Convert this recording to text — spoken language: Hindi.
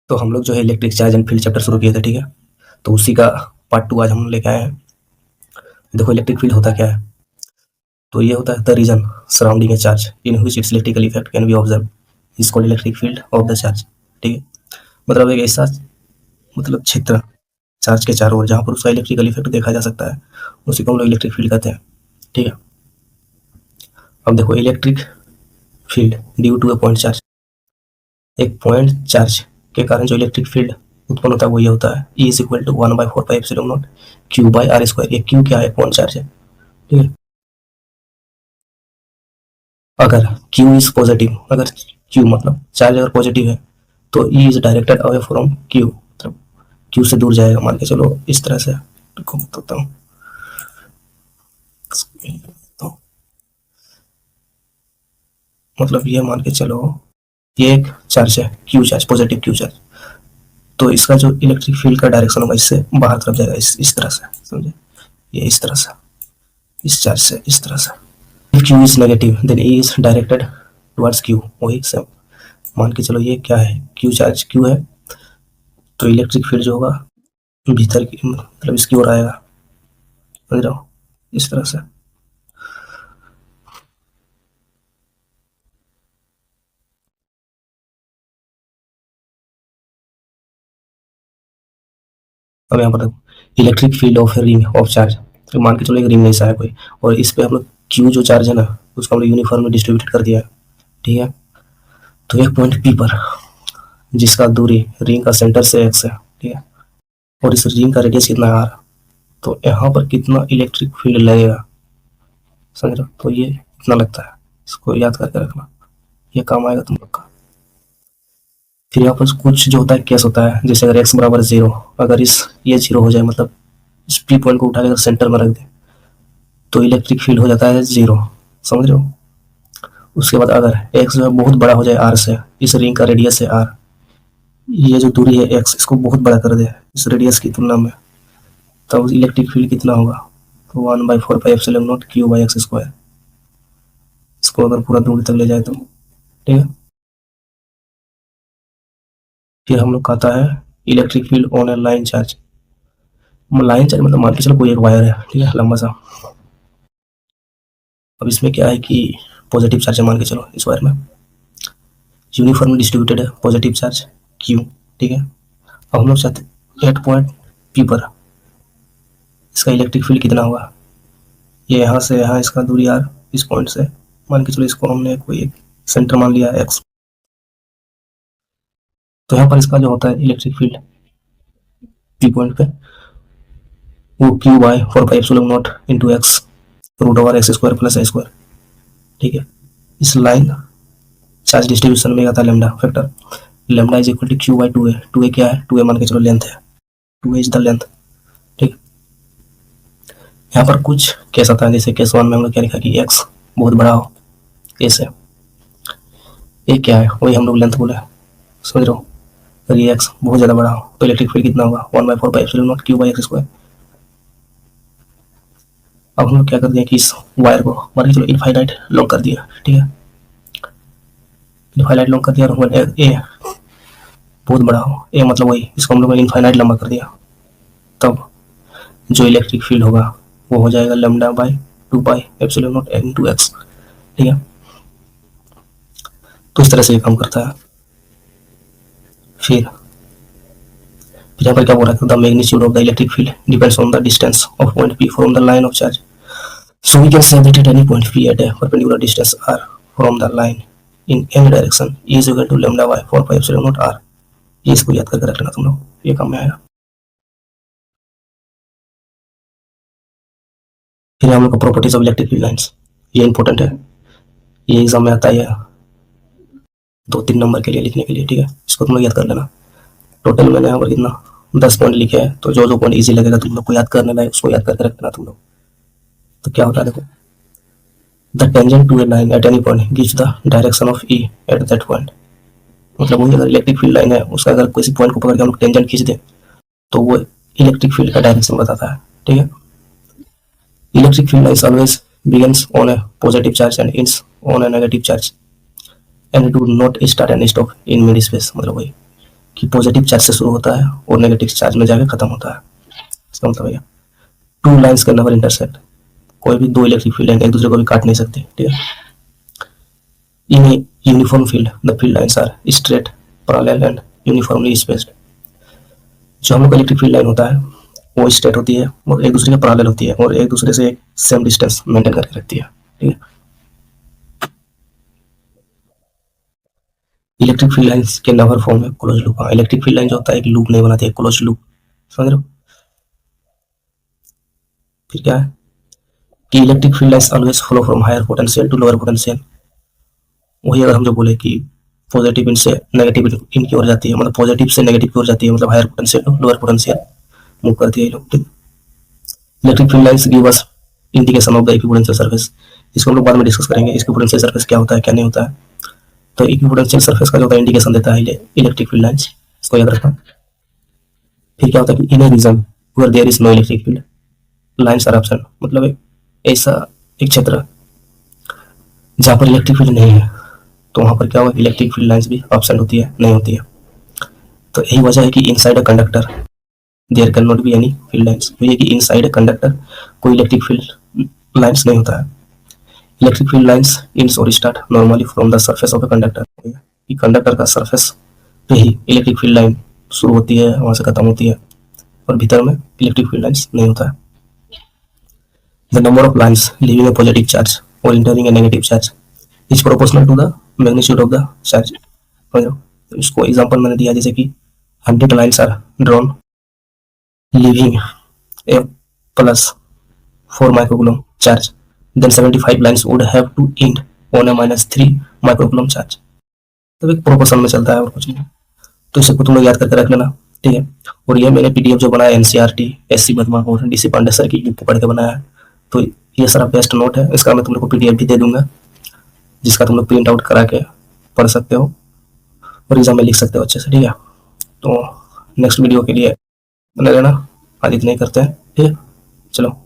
तो हम लोग जो है electric charge and field chapter शुरू किए थे, ठीक है। तो उसी का पार्ट 2 आज हम लेके आए हैं। देखो इलेक्ट्रिक फील्ड होता क्या है। तो ये होता है the reason surrounding a charge in which its electrical effect can be observe is called electric field of the charge, ठीक है। मतलब एक ऐसा क्षेत्र चार्ज के चारों ओर जहाँ पर उसका इलेक्ट्रिकल इफेक्ट देखा जा सकता है, उसी को हम लोग इलेक्ट्रिक फील्ड कहते हैं, ठीक है। अब देखो electric field due to a point charge, एक पॉइंट चार्ज के कारण जो इलेक्ट्रिक फील्ड उत्पन्न होता है वो ये होता है E is equal to 1/4πε0 Q by R square. ये Q क्या है? पॉइंट चार्ज है, ठीक है। अगर Q इज पॉजिटिव, अगर Q मतलब चार्ज अगर पॉजिटिव है तो E is directed away from Q, मतलब Q से दूर जाएगा। मान के चलो इस तरह से बताता हूँ। तो मतलब ये मान के चलो ये एक चार्ज है Q charge, positive Q charge. तो इसका जो इलेक्ट्रिक फील्ड का डायरेक्शन होगा इससे बाहर तरफ जाएगा, इस तरह से, समझे? ये इस तरह से, इस चार्ज से इस तरह से। If Q is negative, then E is directed towards Q। वही सब मान के चलो ये क्या है? Q चार्ज Q है, तो इलेक्ट्रिक फील्ड जो होगा भीतर की मतलब इसकी ओर आएगा, समझ रहे हो? इस तरह से। अब यहाँ पर देखो electric field of ring of charge. तो मान के चलो एक रिंग ऐसा है कोई, और इस पे हम लोग Q जो चार्ज है ना उसको हम लोग यूनिफॉर्म में डिस्ट्रीब्यूट कर दिया है, ठीक है। तो एक पॉइंट P पर जिसका दूरी रिंग का सेंटर से x है, ठीक है, और इस रिंग का रेडियस कितना है r, तो यहाँ पर कितना इलेक्ट्रिक फील्ड लगेगा, समझ रहे हो? तो ये इतना लगता है, इसको याद करके रखना, ये काम आएगा तुम लोग का। फिर यहाँ पर कुछ जो होता है केस होता है, जैसे अगर x बराबर 0, अगर ये 0 हो जाए, मतलब इस पी पॉइंट को उठा के अगर सेंटर में रख दे तो इलेक्ट्रिक फील्ड हो जाता है 0, समझ रहे हो? उसके बाद अगर x जो है बहुत बड़ा हो जाए r से, इस रिंग का रेडियस है r, ये जो दूरी है x, इसको बहुत बड़ा कर दे इस रेडियस की तुलना में, तब इलेक्ट्रिक फील्ड कितना होगा? तो 1/4πε0 Q बाई एक्स स्क्वायर। इसको अगर पूरा दूर तक ले जाए तो, ठीक है। फिर हम लोग का आता है electric field on A line charge. Line charge मतलब मान के चलो कोई एक वायर है, ठीक है, लंबा सा। अब इसमें क्या है कि पॉजिटिव चार्ज है, मान के चलो इस वायर में यूनिफॉर्म डिस्ट्रीब्यूटेड है पॉजिटिव चार्ज Q, ठीक है। अब हम लोग चाहते एट पॉइंट P पर इसका इलेक्ट्रिक फील्ड कितना होगा? ये यहाँ से यहाँ इसका दूरी r, इस पॉइंट से मान के चलो इसको हमने कोई एक सेंटर मान लिया x। तो यहाँ पर इसका जो होता है इलेक्ट्रिक फील्ड P पॉइंट पे वो Q by 4πε0 into x root over x square plus I square, ठीक है। इस लाइन चार्ज डिस्ट्रीब्यूशन में आता है lambda factor. Lambda is equal to Q by 2a। 2a क्या है? 2a मान के चलो लेंथ है, 2a इज द लेंथ, ठीक। यहाँ पर कुछ केस आता है, जैसे केस 1 में हम लोग क्या लिखा कि x बहुत बड़ा हो a से। a क्या है? वही हम लोग लेंथ बोले, समझ रहे हो? अगर ये x बहुत ज़्यादा बड़ा हो तो इलेक्ट्रिक फील्ड कितना होगा? 1/4πε0 Q बाई एक्स स्क्वायर। अब हम लोग क्या कर दिया कि इस वायर को मान के चलो इनफाइनाइट लॉन्ग कर दिया, ठीक है। इनफाइनाइट लॉन्ग कर दिया और ए बहुत बड़ा हो, ए मतलब वही, इसको हम लोग ने इनफाइनाइट लंबा कर दिया, तब जो इलेक्ट्रिक फील्ड होगा वो हो जाएगा लेमडा बाई 2πε0 इंटू एक्स, ठीक है। तो इस तरह से ये काम करता है। फिर यहाँ पर क्या बोल रहा है? The magnitude of the electric field depends on the distance of point P from the line of charge. So we can say that at any point P at a perpendicular distance r from the line in any direction E is equal to lambda by 4πε0 r। ये इसको याद करके रख लेना तुम लोग, ये काम में आएगा। फिर हम लोग का properties of electric field lines, ये इंपॉर्टेंट है, ये एग्जाम में आता है 2-3 नंबर के लिए लिखने के लिए, ठीक है। इसको तुम लोग याद कर लेना। टोटल मैंने यहाँ पर कितना 10 पॉइंट लिखे हैं, तो जो पॉइंट ईजी लगेगा तुम लोग को याद करने है उसको याद करके रख लेना तुम लोग। तो क्या होता है देखो, the tangent to a line at any point gives the direction of E at that point. मतलब वही अगर इलेक्ट्रिक फील्ड लाइन है उसका अगर किसी पॉइंट को पकड़ के हम लोग टेंजेंट खींच दें तो वो इलेक्ट्रिक फील्ड का डायरेक्शन बताता है, ठीक है। Electric field lines always begins on a positive charge and ends on a negative charge and do not start and stop in mid space। मतलब वही कि पॉजिटिव चार्ज से शुरू होता है और नेगेटिव चार्ज में जाके खत्म होता है। इसका मतलब भैया two lines can never intersect, कोई भी दो इलेक्ट्रिक फील्ड लाइन एक दूसरे को भी काट नहीं सकते, ठीक है। In a uniform field the field lines are straight, parallel and uniformly spaced. जो हम लोग का इलेक्ट्रिक फील्ड लाइन होता है वो स्ट्रेट होती है और एक दूसरे के पैरेलल होती है और एक दूसरे से सेम डिस्टेंस मेंटेन करके रखती है, ठीक है। इलेक्ट्रिक फील्ड लाइंस के नेवर फॉर्म है क्लोज लूप। हाँ, इलेक्ट्रिक फील्ड लाइन जो होता है एक लूप नहीं बनाती है, क्लोज लूप, समझ रहे हो। फिर क्या है कि electric field lines always flow from higher potential to lower potential. वही अगर हम जो बोले कि पॉजिटिव इनसे नेगेटिव इन की ओर जाती है, मतलब पॉजिटिव से नेगेटिव की ओर जाती है, मतलब higher potential to lower potential move करती है ये लोग। Electric field lines give us indication of the equipotential surface. इसको हम लोग बाद में डिस्कस करेंगे, इक्विपोटेंशियल सरफेस क्या होता है क्या नहीं होता है। तो इक्विपोटेंशियल सरफेस का जो होता है इंडिकेशन देता है इलेक्ट्रिक फील्ड लाइंस, इसको याद रखना। फिर क्या होता है कि in a region where there is no electric field lines are absent, मतलब ऐसा एक क्षेत्र जहाँ पर इलेक्ट्रिक फील्ड नहीं है तो वहाँ पर क्या होगा, इलेक्ट्रिक फील्ड लाइंस भी एब्सेंट होती है, नहीं होती है। तो यही वजह है कि inside a conductor there can not be any field lines. तो ये कि इनसाइड अ कंडक्टर कोई इलेक्ट्रिक फील्ड लाइंस नहीं होता है। Electric field lines end or start normally from the surface of a conductor, कि कंडक्टर का सरफेस पे ही इलेक्ट्रिक फील्ड लाइन शुरू होती है, वहाँ से खत्म होती है और भीतर में इलेक्ट्रिक फील्ड लाइंस नहीं होता है। The number of lines living a positive charge or entering a negative charge is proportional to the magnitude of the charge। समझ रहे हो? तो इसको एग्जांपल मैंने दिया जैसे कि 100 lines are drawn leaving a plus 4 microcoulomb charge, then 75 lines would have to end on a minus 3 microcoulomb charge। तो एक प्रोपोर्शन में चलता है और कुछ नहीं। तो इसको तुम लोग याद करके रख लेना, ठीक है। और ये मैंने पीडीएफ जो बनाया एनसीईआरटी एससी वर्मा और डीसी पांडे सर की बुक पढ़ के बनाया है। तो ये सारा बेस्ट नोट है, इसका मैं तुम लोग को पीडीएफ भी दे दूंगा जिसका तुम लोग प्रिंट आउट करा के पढ़ सकते हो और एग्जाम में लिख सकते हो अच्छे से, ठीक है। तो नेक्स्ट वीडियो के लिए बने रहना, आज इतना ही करते हैं, ठीक है। चलो।